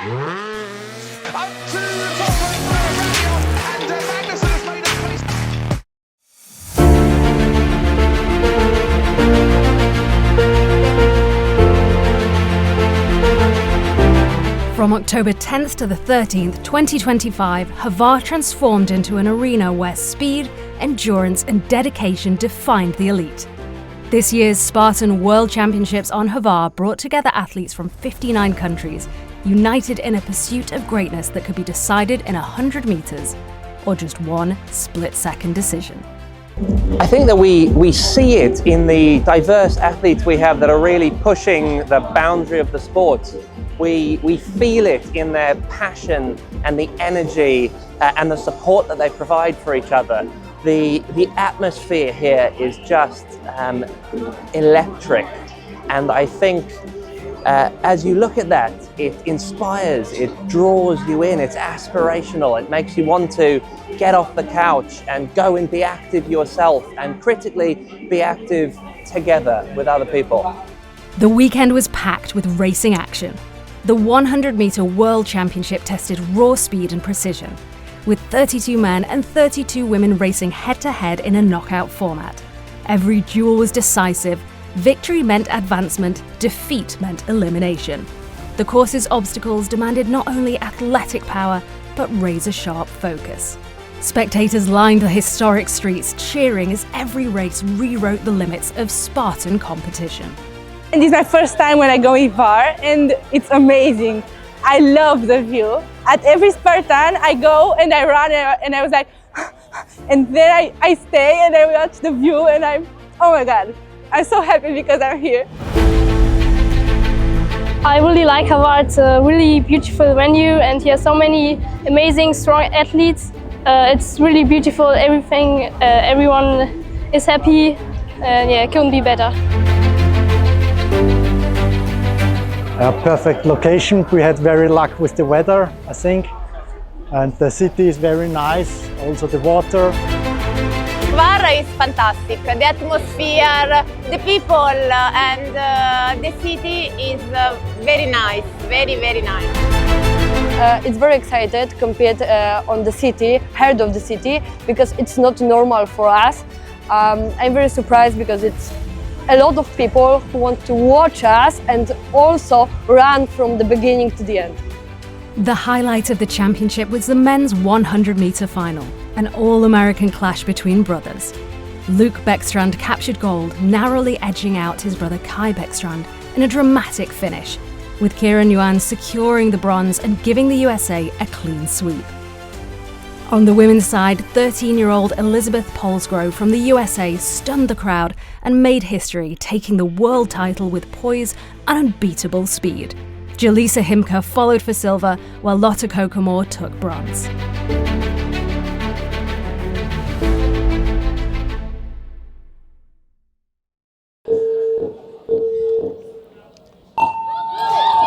From October 10th to the 13th, 2025, Hvar transformed into an arena where speed, endurance, and dedication defined the elite. This year's Spartan World Championships on Hvar brought together athletes from 59 countries, united in a pursuit of greatness that could be decided in 100 meters, or just one split-second decision. I think that we see it in the diverse athletes we have that are really pushing the boundary of the sport. We feel it in their passion and the energy and the support that they provide for each other. The atmosphere here is just electric, and I think as you look at that, it inspires, it draws you in, it's aspirational, it makes you want to get off the couch and go and be active yourself, and critically be active together with other people. The weekend was packed with racing action. The 100-meter World Championship tested raw speed and precision, with 32 men and 32 women racing head-to-head in a knockout format. Every duel was decisive. Victory meant advancement, defeat meant elimination. The course's obstacles demanded not only athletic power, but razor-sharp focus. Spectators lined the historic streets, cheering as every race rewrote the limits of Spartan competition. And this is my first time when I go in Hvar, and it's amazing. I love the view. At every Spartan, I go and I run, and I was like, and then I stay and I watch the view, and oh my God, I'm so happy because I'm here. I really like Hvar. It's a really beautiful venue, and here are so many amazing, strong athletes. It's really beautiful. Everyone is happy. Yeah, it couldn't be better. A perfect location. We had very luck with the weather, I think. And the city is very nice, also the water. Hvar is fantastic. The atmosphere, the people, and the city is very nice, very, very nice. It's very excited compared on the city, heard of the city, because it's not normal for us. I'm very surprised because it's a lot of people who want to watch us and also run from the beginning to the end. The highlight of the championship was the men's 100-meter final, an all-American clash between brothers. Luke Beckstrand captured gold, narrowly edging out his brother Kai Beckstrand in a dramatic finish, with Kieran Yuan securing the bronze and giving the USA a clean sweep. On the women's side, 13-year-old Elizabeth Polsgrove from the USA stunned the crowd and made history, taking the world title with poise and unbeatable speed. Jaleesa Himka followed for silver, while Lotte Kokomor took bronze.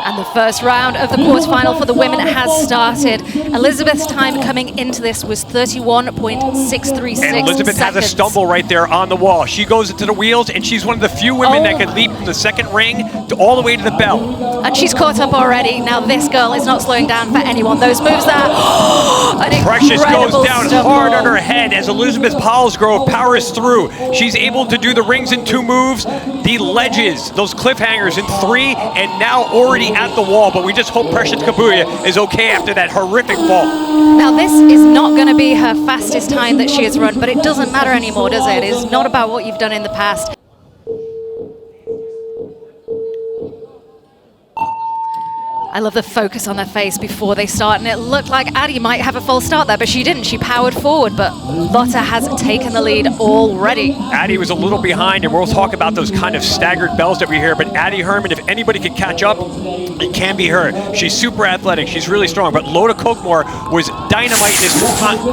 And the first round of the quarterfinal for the women has started. Elizabeth's time coming into this was 31.636 And Elizabeth seconds. has a stumble right there on the wall. She goes into the wheels, and she's one of the few women that can leap from the second ring to all the way to the bell. And she's caught up already. Now this girl is not slowing down for anyone. Those moves there. Precious goes down hard on her head as Elizabeth Polsgrove powers through. She's able to do the rings in 2 moves, the ledges, those cliffhangers in 3, and now already at the wall. But we just hope Precious Kabuya is okay after that horrific fall. Now this is not going to be her fastest time that she has run, but it doesn't matter anymore, does it? It's not about what you've done in the past. I love the focus on their face before they start, and it looked like Addie might have a false start there, but she didn't. She powered forward, but Lotte has taken the lead already. Addie was a little behind, and we'll talk about those kind of staggered bells that we hear, but Addie Herman, if anybody could catch up, it can be her. She's super athletic, she's really strong, but Lotte Kokomor was dynamite in this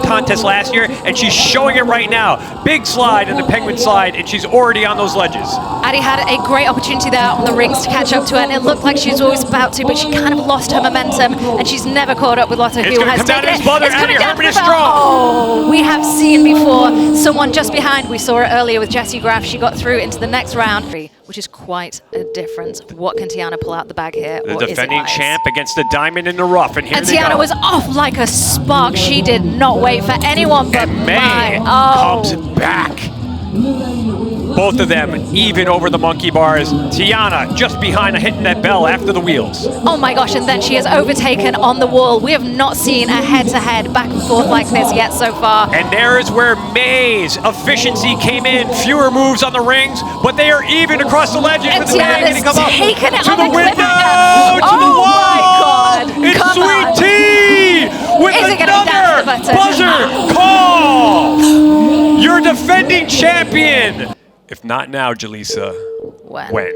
contest last year, and she's showing it right now. Big slide in the penguin slide, and she's already on those ledges. Addie had a great opportunity there on the rings to catch up to her, and it looked like she was always about to, but she kind of lost her momentum, and she's never caught up with Lotte, who has taken it. It's coming down from the strong. Oh, we have seen before someone just behind. We saw it earlier with Jessie Graff. She got through into the next round, which which is quite a difference. What can Tiana pull out the bag here? The or is it defending wise? champ against the diamond in the rough, and here And they Tiana go. was off like a spark. She did not wait for anyone but And May Oh. comes back. Both of them even over the monkey bars. Tiana just behind, hitting that bell after the wheels. Oh my gosh, and then she is overtaken on the wall. We have not seen a head-to-head back and forth like this yet so far. And there is where May's efficiency came in. Fewer moves on the rings, but they are even across the ledges. And with the May Tiana's gonna come up taken it to on the the window, cliffhanger. to the Oh wall. my God. It's Come Sweet on. Tea with Is it gonna be down to the another button? buzzer call. Your defending champion. If not now, Jaleesa, when?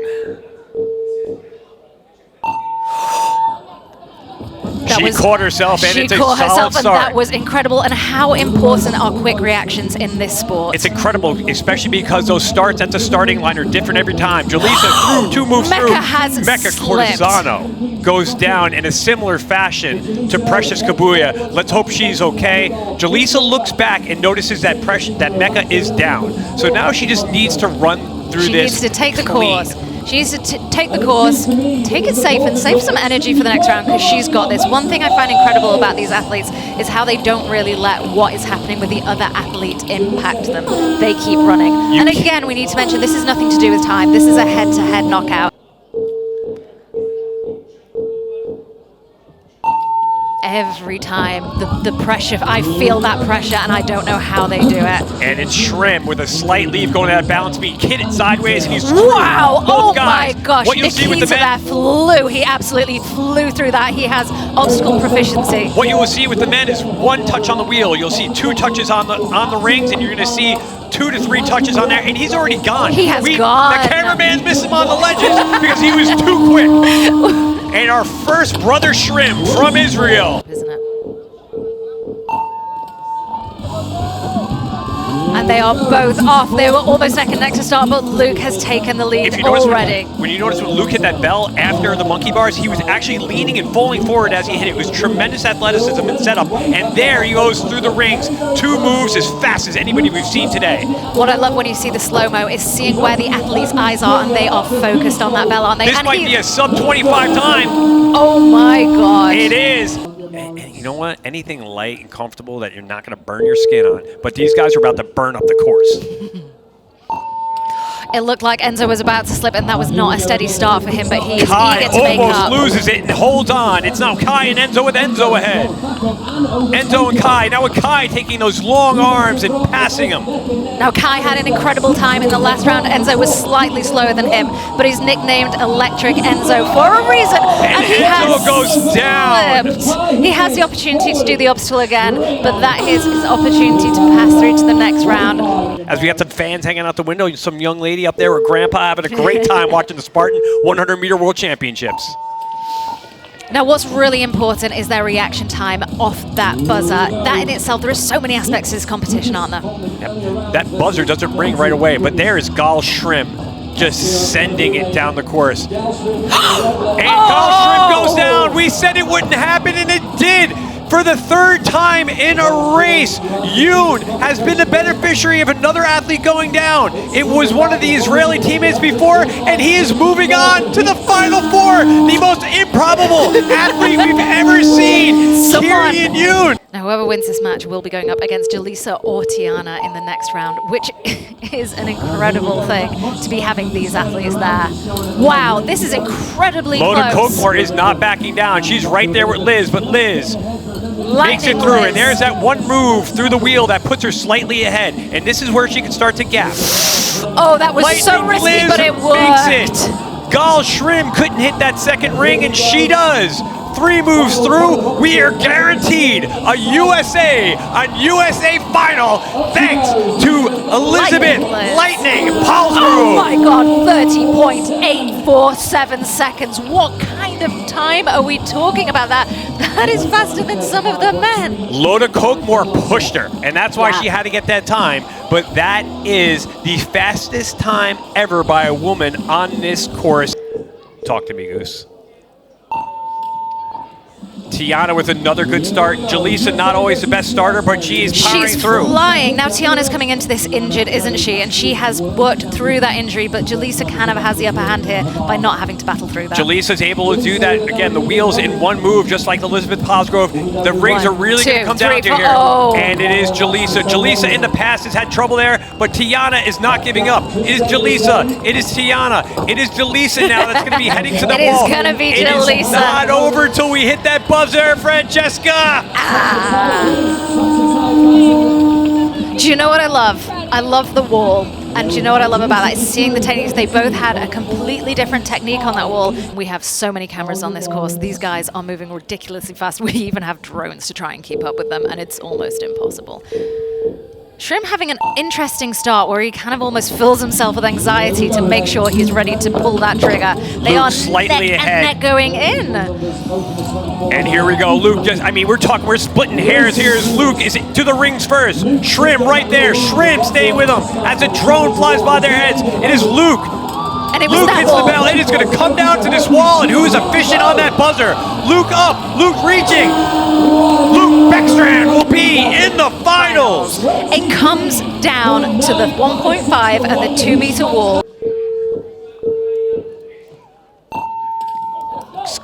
She caught herself, and it's a caught solid herself, and start. that was incredible. And how important are quick reactions in this sport? It's incredible, especially because those starts at the starting line are different every time. Jaleesa threw 2 moves Mecca through. has Mecca slipped. Cortizano goes down in a similar fashion to Precious Kabuya. Let's hope she's okay. Jaleesa looks back and notices that Mecca is down. So now she just needs to run through She this needs to take the clean. course. She needs to take the course, take it safe, and save some energy for the next round because she's got this. One thing I find incredible about these athletes is how they don't really let what is happening with the other athlete impact them. They keep running. And again, we need to mention this is nothing to do with time. This is a head-to-head knockout. Every time, the pressure, I feel that pressure, and I don't know how they do it. And it's Shrimp with a slight leave going to that balance beat. Hit it sideways, and he's through Wow! both Oh guys. my gosh! What you'll see with the Nikita there men, flew. He absolutely flew through that. He has obstacle proficiency. what you will see with the men is 1 touch on the wheel. You'll see 2 touches on the rings, and you're going to see 2 to 3 touches on there, and he's already gone. He has gone. The cameraman's missed him on the ledges because he was too quick. And our first brother Shrimp from Israel. Isn't it? And they are both off. They were almost neck and neck to start, but Luke has taken the lead If you notice already. when you notice when Luke hit that bell after the monkey bars, he was actually leaning and falling forward as he hit it. It was tremendous athleticism and setup. And there he goes through the rings. 2 moves as fast as anybody we've seen today. What I love when you see the slow-mo is seeing where the athlete's eyes are, and they are focused on that bell, aren't they? This And might be a sub 25 time. Oh my God. It is. And you know what? Anything light and comfortable that you're not going to burn your skin on. But these guys are about to burn up the course. It looked like Enzo was about to slip, and that was not a steady start for him, but he is Kai eager to make almost up. loses it and holds on. It's now Kai and Enzo with Enzo ahead. Enzo and Kai. Now with Kai taking those long arms and passing him. Now Kai had an incredible time in the last round. Enzo was slightly slower than him, but he's nicknamed Electric Enzo for a reason. And he Enzo has goes down. slipped. He has the opportunity to do the obstacle again, but that is his opportunity to pass through to the next round. As we got some fans hanging out the window, some young lady up there with grandpa having a great time watching the Spartan 100m World Championships. Now what's really important is their reaction time off that buzzer. That in itself, there are so many aspects to this competition, aren't there? Yep. That buzzer doesn't ring right away, but there is Gal Shrimp just sending it down the course. And Gal Shrimp goes down. We said it wouldn't happen, and it did. For the 3rd time in a race, Yoon has been the beneficiary of another athlete going down. It was one of the Israeli teammates before, and he is moving on to the Final 4, the most improbable athlete we've ever seen, Kyrian Yoon. Now whoever wins this match will be going up against Jaleesa or Tiana in the next round, which is an incredible thing to be having these athletes there. Wow, this is incredibly Loda close. Kokmore is not backing down. She's right there with Liz, but Liz makes it through, and there's that one move through the wheel that puts her slightly ahead, and this is where she can start to gap. Oh, that was so risky, Liz but it makes worked. it. Gal Shrimp couldn't hit that 2nd ring, and she does. 3 moves through, we are guaranteed a USA final thanks to Elizabeth Lightning Palsgrove. Oh my God, 30.847 seconds. What kind of time are we talking about that? That is faster than some of the men. Loda Kokmore pushed her, and that's why she had to get that time. But that is the fastest time ever by a woman on this course. Talk to me, Goose. Tiana with another good start. Jaleesa not always the best starter, but she's powering through. She's flying. Now Tiana's coming into this injured, isn't she? And she has worked through that injury, but Jaleesa kind of has the upper hand here by not having to battle through that. Jaleesa's able to do that. Again, the wheels in one move, just like Elizabeth Cosgrove. The rings are really going to come down to here. Oh. And it is Jaleesa. Jaleesa in the past has had trouble there, but Tiana is not giving up. It is Jaleesa. It is Tiana. It is Jaleesa now that's going to be heading to the wall. It is going to be Jaleesa. It is not over till we hit that buzzer, Francesca. Do you know what I love? I love the wall. And do you know what I love about that? Is seeing the techniques. They both had a completely different technique on that wall. We have so many cameras on this course. These guys are moving ridiculously fast. We even have drones to try and keep up with them, and it's almost impossible. Shrim having an interesting start where he kind of almost fills himself with anxiety to make sure he's ready to pull that trigger. They are slightly ahead. neck going in. And here we go, Luke. We're splitting hairs here as Luke is to the rings first. Shrim right there. Shrim staying with him as a drone flies by their heads. It is Luke. And it was Luke that hits wall. the bell. It is going to come down to this wall, and who is efficient on that buzzer? Luke up. Luke reaching. Luke Beckstrand will be in the finals. It comes down to the 1.5 and the 2-meter wall.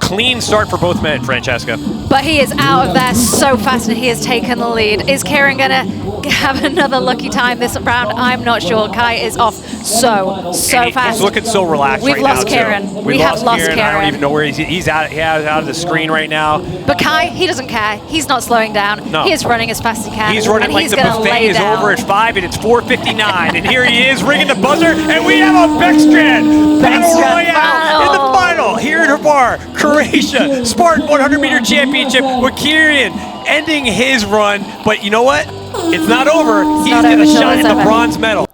Clean start for both men, Francesca. But he is out of there so fast, and he has taken the lead. Is Kieran going to have another lucky time this round? I'm not sure. Kai is off so fast. He's looking so relaxed We've right lost now, Kieran. too. We have lost Kieran. I don't even know where he's out. He's out of the screen right now. But Kai, he doesn't care. He's not slowing down. No. He is running as fast as he can. He's running and like he's the gonna buffet lay is down. over at 5 and it's 4:59. And here he is ringing the buzzer, and we have a Beckstrand Battle Royale in the final here in Hvar, Croatia. Spartan 100-meter championship with Kieran ending his run. But you know what? It's not over. He's going to shine the bronze medal.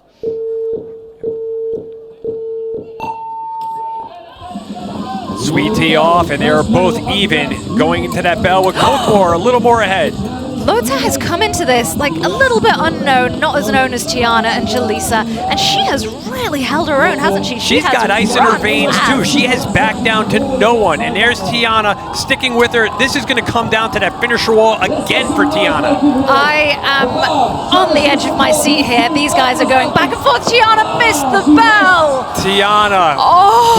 Sweet tee off, and they are both even going into that bell with Kokmore a little more ahead. Lota has come into this like a little bit unknown, not as known as Tiana and Jaleesa, and she has really held her own, hasn't she? She's got ice in her veins too. She has backed down to no one, and there's Tiana sticking with her. This is going to come down to that finisher wall again for Tiana. I am on the edge of my seat here. These guys are going back and forth. Tiana missed the bell. Tiana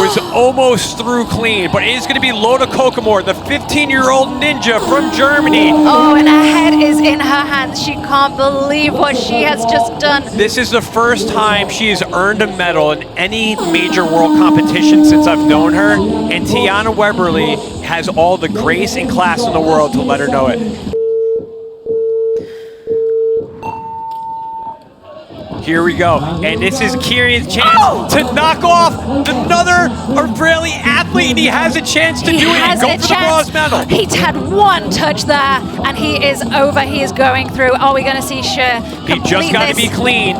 was almost through clean, but it is going to be Lotta Kokomor, the 15-year-old ninja from Germany. Oh, and her head is in her hands. She can't believe what she has just done. This is the first time she has earned a medal in any major world competition since I've known her, and Tiana Weberly has all the grace and class in the world to let her know it. Here we go, and this is Kieran's chance to knock off another Israeli athlete, and he has a chance to do it and go for the bronze medal. He's had one touch there, and he is over. He is going through. Are we going to see Cher He just got to be clean.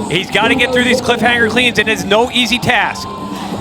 He's got to get through these cliffhanger cleans, and it's no easy task.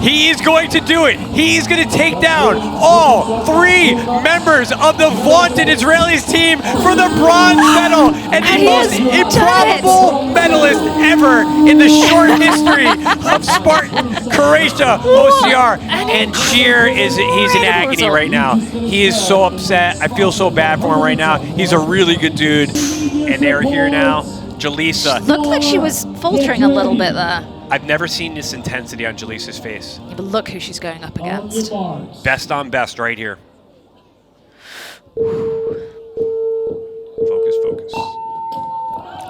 He is going to do it. He is going to take down all 3 members of the vaunted Israelis team for the bronze medal, and the most improbable medalist ever in the short history of Spartan Croatia OCR. And Sheer he's in agony right now. He is so upset. I feel so bad for him right now. He's a really good dude. And they're here now. Jaleesa. Looked like she was faltering a little bit there. I've never seen this intensity on Jaleesa's face. Yeah, but look who she's going up against. Best on best right here. Focus.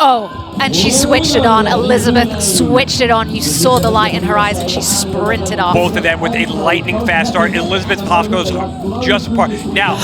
Oh, and she switched it on. Elizabeth switched it on. You saw the light in her eyes, and she sprinted off. Both of them with a lightning fast start. Elizabeth Posko's just apart. Now,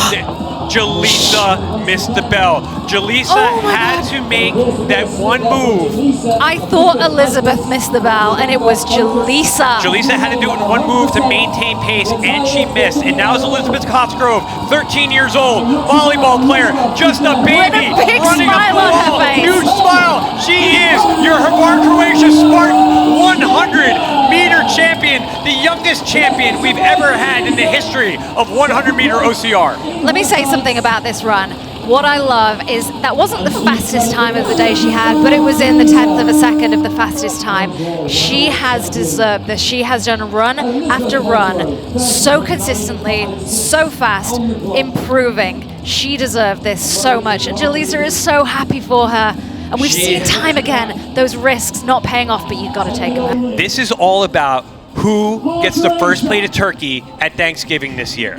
Jaleesa missed the bell. Jaleesa had to make that one move. I thought Elizabeth missed the bell, and it was Jaleesa. Jaleesa had to do it in one move to maintain pace, and she missed. And now it's Elizabeth Cosgrove, 13 years old, volleyball player, just a baby, with a big running smile up the on her wall. face. Huge smile. She is your Hvar Croatia Spartan 100-meter champion, the youngest champion we've ever had in the history of 100-meter OCR. Let me say something about this run. What I love is that wasn't the fastest time of the day she had, but it was in the 10th of a second of the fastest time. She has deserved this. She has done run after run so consistently, so fast, improving. She deserved this so much, and Jaleesa is so happy for her. And we've seen time again those risks not paying off, but you've got to take them. This is all about who gets the first plate of turkey at Thanksgiving this year.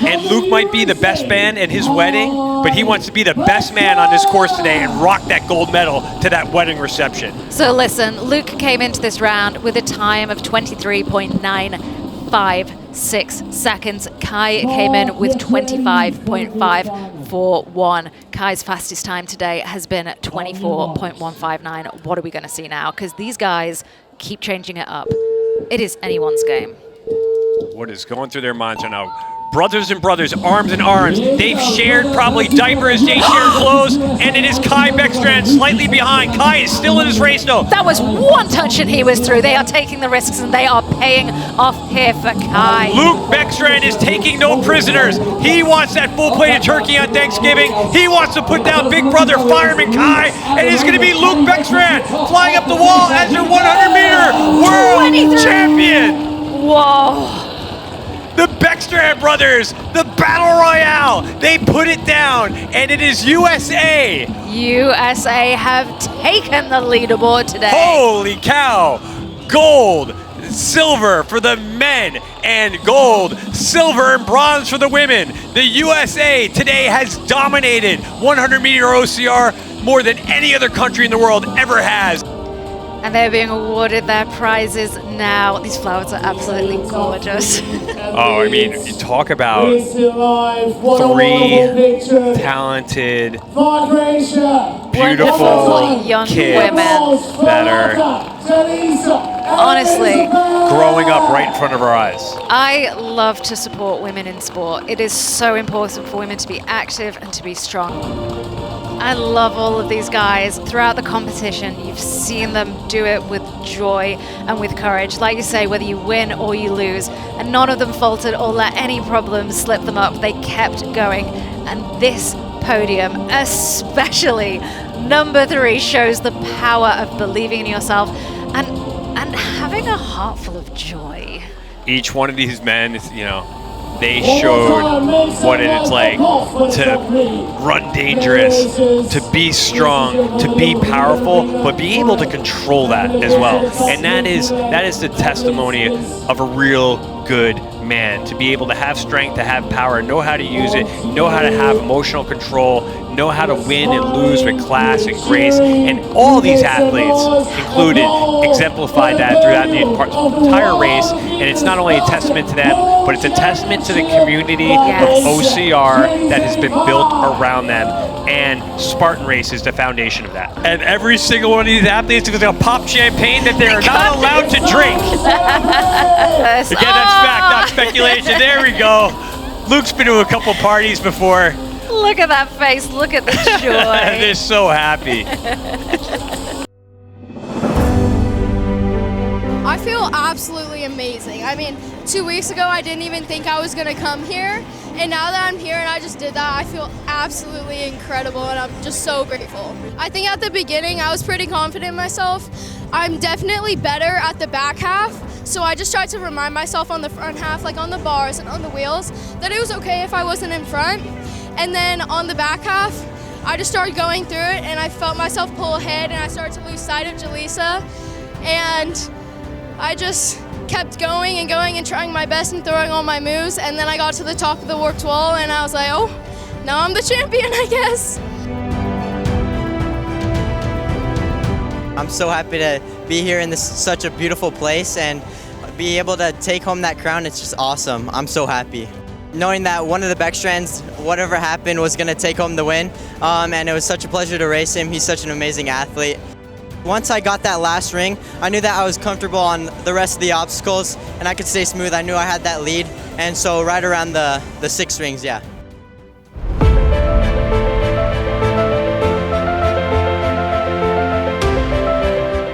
And Luke might be the best man at his wedding, but he wants to be the best man on this course today and rock that gold medal to that wedding reception. So listen, Luke came into this round with a time of 23.956 seconds. Kai came in with 25.541. Kai's fastest time today has been 24.159. What are we going to see now? Because these guys keep changing it up. It is anyone's game. What is going through their minds right now? Brothers and brothers, arms in arms. They've shared probably diapers, they shared clothes, and it is Kai Bäckstrand slightly behind. Kai is still in his race though. That was one touch and he was through. They are taking the risks and they are paying off here for Kai. Luke Bäckstrand is taking no prisoners. He wants that full plate of turkey on Thanksgiving. He wants to put down big brother fireman Kai, and it's going to be Luke Bäckstrand flying up the wall as your 100-meter world champion. Whoa. The Bäckstrand brothers, the battle royale, they put it down, and it is USA. USA have taken the leaderboard today. Holy cow! Gold, silver for the men, and gold, silver, and bronze for the women. The USA today has dominated 100-meter OCR more than any other country in the world ever has. And they're being awarded their prizes now. These flowers are absolutely gorgeous. Oh, I mean, you talk about three talented, beautiful young kids women that are honestly growing up right in front of our eyes. I love to support women in sport. It is so important for women to be active and to be strong. I love all of these guys. Throughout the competition, you've seen them do it with joy and with courage. Like you say, whether you win or you lose, and none of them faltered or let any problems slip them up. They kept going. And this podium, especially number 3, shows the power of believing in yourself and having a heart full of joy. Each one of these men, you know, they showed what it's like to run dangerous, to be strong, to be powerful, but be able to control that as well. And that is the testimony of a real good man, to be able to have strength, to have power, know how to use it, know how to have emotional control, know how to win and lose with class and grace. And all these athletes included exemplified that throughout the entire race. And it's not only a testament to them, but it's a testament to the community of OCR that has been built around them. And Spartan Race is the foundation of that. And every single one of these athletes is going to pop champagne that they're not allowed to drink. Again, that's fact, not speculation. There we go. Luke's been to a couple parties before. Look at that face. Look at the joy. They're so happy. I feel absolutely amazing. I mean, 2 weeks ago, I didn't even think I was going to come here. And now that I'm here and I just did that, I feel absolutely incredible, and I'm just so grateful. I think at the beginning, I was pretty confident in myself. I'm definitely better at the back half, so I just tried to remind myself on the front half, like on the bars and on the wheels, that it was okay if I wasn't in front. And then on the back half, I just started going through it, and I felt myself pull ahead, and I started to lose sight of Jaleesa. And I just kept going and trying my best and throwing all my moves, and then I got to the top of the warped wall, and I was like, oh, now I'm the champion, I guess. I'm so happy to be here in such a beautiful place and be able to take home that crown. It's just awesome. I'm so happy. Knowing that one of the Bäckstrands, whatever happened, was going to take home the win, and it was such a pleasure to race him. He's such an amazing athlete. Once I got that last ring, I knew that I was comfortable on the rest of the obstacles and I could stay smooth. I knew I had that lead, and so right around the 6 rings, yeah.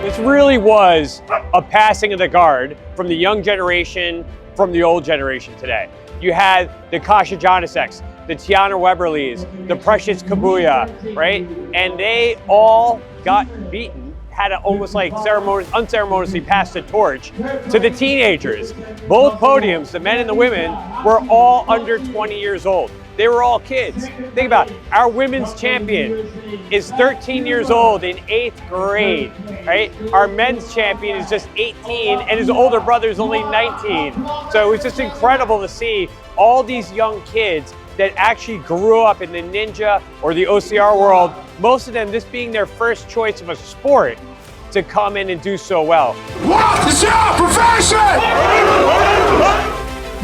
This really was a passing of the guard from the young generation, from the old generation today. You had the Kasia Janiceks, the Tiana Weberleys, the Precious Kabuya, right? And they all got beaten, had to almost like unceremoniously pass the torch to the teenagers. Both podiums, the men and the women, were all under 20 years old. They were all kids. Think about it. Our women's champion is 13 years old in 8th grade, right? Our men's champion is just 18 and his older brother is only 19. So it was just incredible to see all these young kids that actually grew up in the ninja or the OCR world, most of them this being their first choice of a sport, to come in and do so well. What is your profession?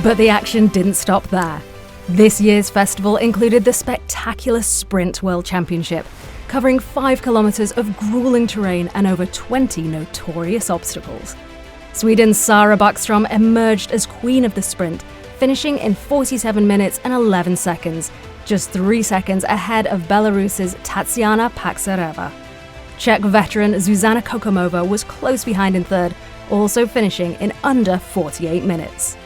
But the action didn't stop there. This year's festival included the spectacular Sprint World Championship, covering 5 kilometers of grueling terrain and over 20 notorious obstacles. Sweden's Sara Backstrom emerged as queen of the sprint, finishing in 47 minutes and 11 seconds, just 3 seconds ahead of Belarus's Tatsiana Paksareva. Czech veteran Zuzana Kokomova was close behind in third, also finishing in under 48 minutes.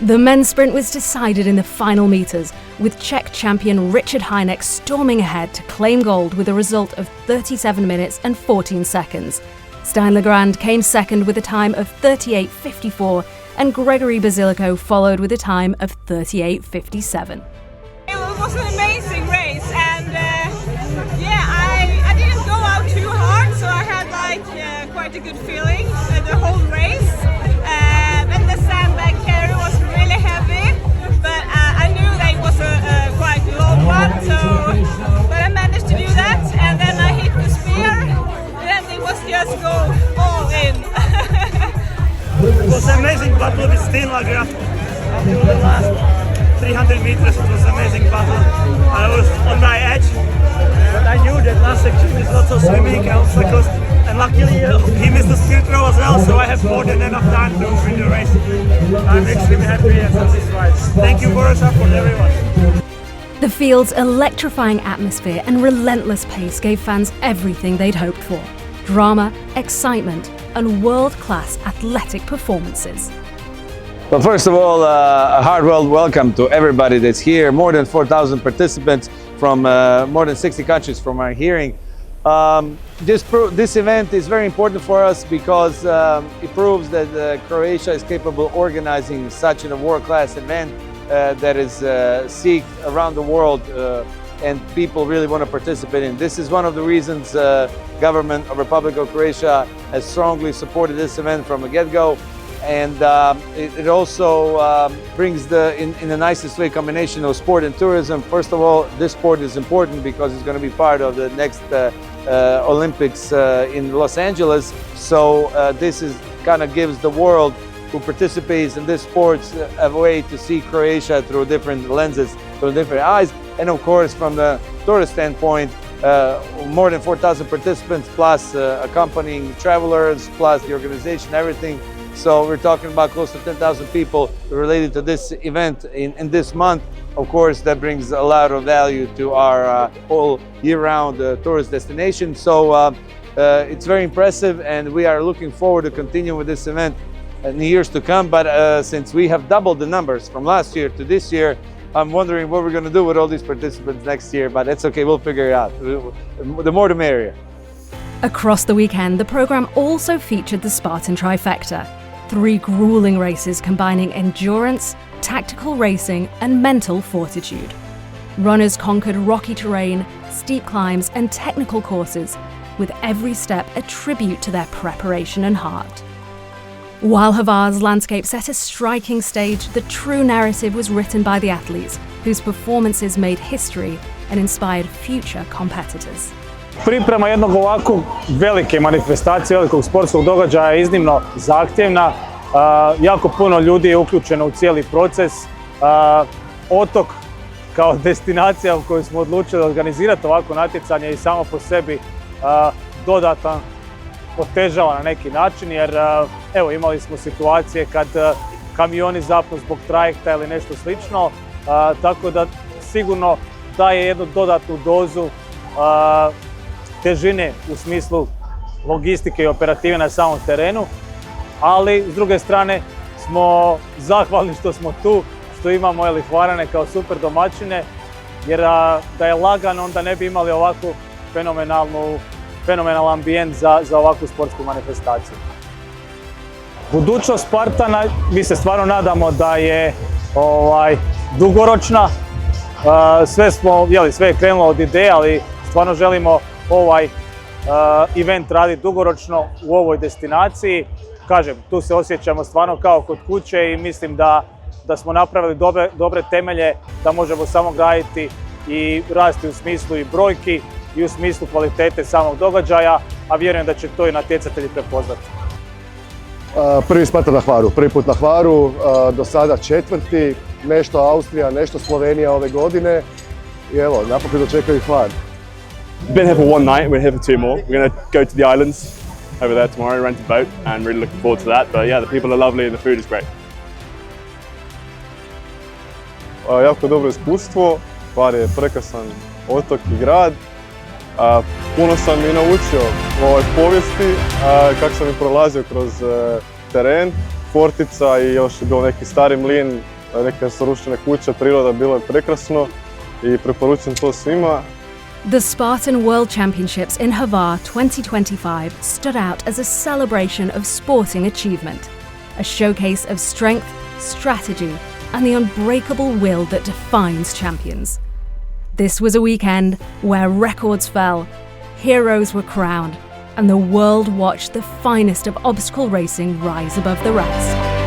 The men's sprint was decided in the final meters, with Czech champion Richard Hynek storming ahead to claim gold with a result of 37 minutes and 14 seconds. Stein Legrand came second with a time of 38.54, and Gregory Basilico followed with a time of 38.57. It was an amazing race, and I didn't go out too hard, so I had quite a good feeling the whole race. And the sandbag carry was really heavy, but I knew that it was a quite long one, but I managed to do that, and then I hit the spear, and it was just go all in. It was an amazing battle with Stein Legrand. Until the last 300 meters, it was an amazing battle. I was on my edge, but I knew that last section is not so swimming obstacles, and luckily he missed the spear throw as well, so I have more than enough time to win the race. I'm extremely happy and satisfied. Thank you for your support, everyone. The field's electrifying atmosphere and relentless pace gave fans everything they'd hoped for: drama, excitement, and world-class athletic performances. Well, first of all, a heartfelt welcome to everybody that's here. More than 4,000 participants from more than 60 countries from our hearing. This event is very important for us because it proves that Croatia is capable of organizing such a world-class event that is seeked around the world and people really want to participate in. This is one of the reasons government of Republic of Croatia has strongly supported this event from the get-go. And it also brings in the nicest way combination of sport and tourism. First of all, this sport is important because it's going to be part of the next Olympics in Los Angeles. So this is kind of gives the world who participates in this sport a way to see Croatia through different lenses, through different eyes. And of course, from the tourist standpoint, more than 4,000 participants plus accompanying travelers, plus the organization, everything. So we're talking about close to 10,000 people related to this event in this month. Of course, that brings a lot of value to our whole year-round tourist destination. So it's very impressive, and we are looking forward to continue with this event in the years to come. But since we have doubled the numbers from last year to this year, I'm wondering what we're going to do with all these participants next year, but that's okay, we'll figure it out. The more the merrier. Across the weekend, the program also featured the Spartan trifecta: 3 grueling races combining endurance, tactical racing, and mental fortitude. Runners conquered rocky terrain, steep climbs, and technical courses, with every step a tribute to their preparation and heart. While Hvar's landscape set a striking stage, the true narrative was written by the athletes, whose performances made history and inspired future competitors. Priprema jednog ovakvog velike manifestacije, velikog sportskog događaja je iznimno zahtjevna. Jako puno ljudi je uključeno u cijeli proces. Otok kao destinacija u kojoj smo odlučili organizirati ovako natjecanje i samo po sebi dodatno otežava na neki način, jer evo imali smo situacije kad kamioni zapnu zbog trajekta ili nešto slično, tako da sigurno daje jednu dodatnu dozu težine u smislu logistike i operative na samom terenu, ali s druge strane smo zahvalni što smo tu, što imamo Hvarane kao super domaćine, jer da je lagan onda ne bi imali ovako fenomenalan ambijent za ovakvu sportsku manifestaciju. Budućnost Spartana, mi se stvarno nadamo da je dugoročna. Sve je krenulo od ideje, ali stvarno želimo ovaj event raditi dugoročno u ovoj destinaciji. Kažem, tu se osjećamo stvarno kao kod kuće i mislim da smo napravili dobre temelje, da možemo samo graditi i rasti u smislu i brojki i u smislu kvalitete samog događaja, a vjerujem da će to i natjecatelji prepoznati. Prvi Spartan na Hvaru, prvi put na Hvaru, do sada 4. nešto Austrija, nešto Slovenija ove godine i evo, napokon dočekaju Hvar. Been here for one night, we're here for 2 more. We're going to go to the islands over there tomorrow, rent a boat, and really looking forward to that. But yeah, the people are lovely and the food is great. Jako dobro iskustvo, Hvar je prekrasan otok i grad. Puno sam i naučio o ovoj povijesti, kako sam i prolazio kroz teren, fortica i još je bilo neki stari mlin, neke srušene kuće, priroda, bilo je prekrasno i preporučujem to svima. The Spartan World Championships in Hvar 2025 stood out as a celebration of sporting achievement, a showcase of strength, strategy, and the unbreakable will that defines champions. This was a weekend where records fell, heroes were crowned, and the world watched the finest of obstacle racing rise above the rest.